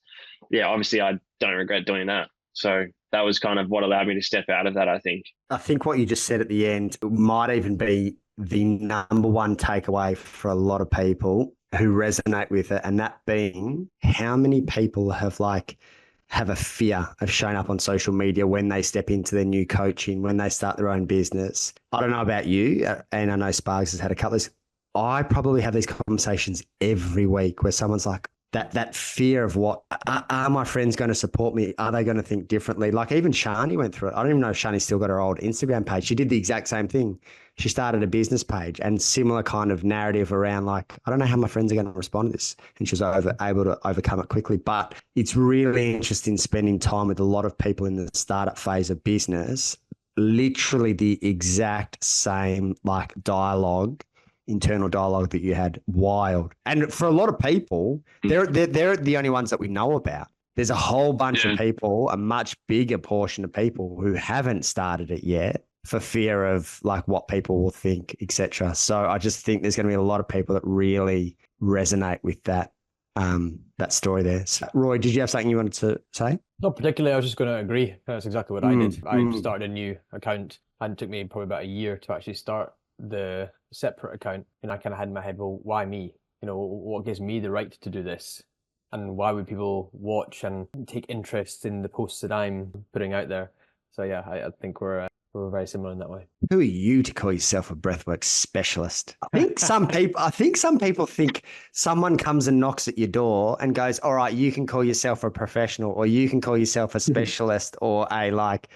yeah, obviously I don't regret doing that. So that was kind of what allowed me to step out of that, I think. I think what you just said at the end might even be the number one takeaway for a lot of people who resonate with it. And that being, how many people have a fear of showing up on social media when they step into their new coaching, when they start their own business. I don't know about you, and I know Spargs has had a couple of these. I probably have these conversations every week where someone's like, that fear of what, are my friends going to support me? Are they going to think differently? Like, even Shani went through it. I don't even know if Shani's still got her old Instagram page. She did the exact same thing. She started a business page and similar kind of narrative around like, I don't know how my friends are going to respond to this. And she was able to overcome it quickly. But it's really interesting spending time with a lot of people in the startup phase of business, literally the exact same like internal dialogue that you had. Wild. And for a lot of people, they're the only ones that we know about. There's a whole bunch of people, a much bigger portion of people who haven't started it yet, for fear of like what people will think, etc. So I just think there's going to be a lot of people that really resonate with that story there. So, Roy, did you have something you wanted to say? Not particularly. I was just going to agree. That's exactly what I did. I started a new account, and it took me probably about a year to actually start the separate account. And I kind of had in my head, well, why me? What gives me the right to do this? And why would people watch and take interest in the posts that I'm putting out there? So yeah, I think we're very similar in that way. Who are you to call yourself a breathwork specialist? I think some people think someone comes and knocks at your door and goes, all right, you can call yourself a professional, or you can call yourself a specialist or a like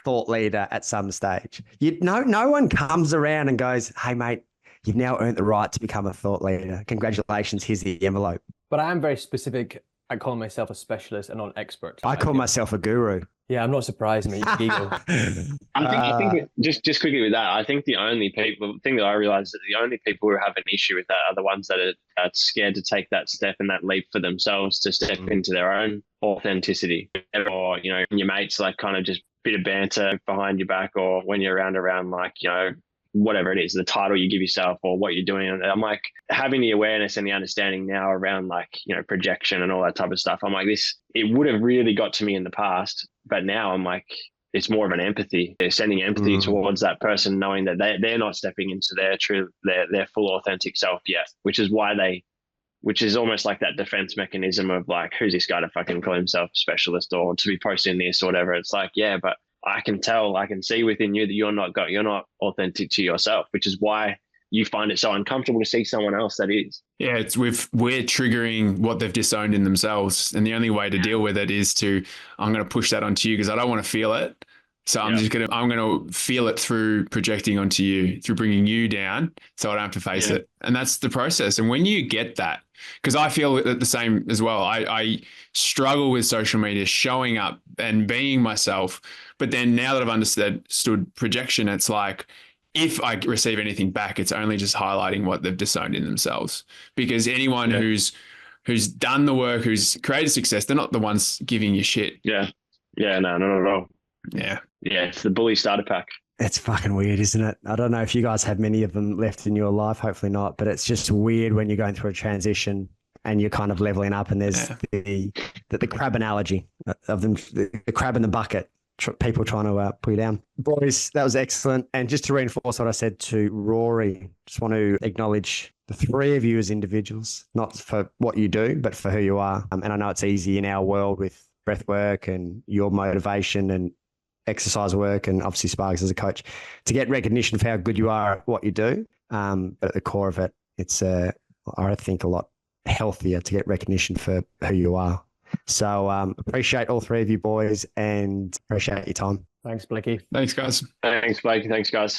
thought leader at some stage. No one comes around and goes, hey mate, you've now earned the right to become a thought leader. Congratulations, here's the envelope. But I am very specific. I call myself a specialist and not an expert. I call myself a guru. Yeah, I'm not surprised, mate. I think just quickly with that, I think the thing that I realized is that the only people who have an issue with that are the ones that are scared to take that step and that leap for themselves to step into their own authenticity. Or, your mates like kind of just bit of banter behind your back, or when you're around like, whatever it is, the title you give yourself or what you're doing. And I'm like, having the awareness and the understanding now around like, projection and all that type of stuff. I'm like, it would have really got to me in the past, but now I'm like, it's more of an empathy. They're sending empathy towards that person, knowing that they're not stepping into their full authentic self yet, which is almost like that defense mechanism of like, who's this guy to fucking call himself a specialist or to be posting this or whatever. It's like, yeah, but I can see within you that you're not authentic to yourself, which is why you find it so uncomfortable to see someone else that is. Yeah, we're triggering what they've disowned in themselves. And the only way to deal with it is I'm going to push that onto you because I don't want to feel it. So I'm going to feel it through projecting onto you, through bringing you down so I don't have to face it. And that's the process. And when you get that, because I feel the same as well. I struggle with social media, showing up and being myself. But then now that I've understood projection, it's like, if I receive anything back, it's only just highlighting what they've disowned in themselves. Because anyone who's done the work, who's created success, they're not the ones giving you shit. Yeah. Yeah, no, not at all. Yeah. Yeah, it's the bully starter pack. It's fucking weird, isn't it? I don't know if you guys have many of them left in your life. Hopefully not. But it's just weird when you're going through a transition and you're kind of leveling up, and there's the crab analogy of them, the crab in the bucket, people trying to pull you down. Boys, that was excellent. And just to reinforce what I said to Rory, just want to acknowledge the three of you as individuals, not for what you do, but for who you are. And I know it's easy in our world with breath work and your motivation and exercise work, and obviously Sparks as a coach, to get recognition for how good you are at what you do. But at the core of it, it's I think a lot healthier to get recognition for who you are. So appreciate all three of you boys and appreciate your time. Thanks, Blakey. Thanks, guys. Thanks, Blake. Thanks, guys.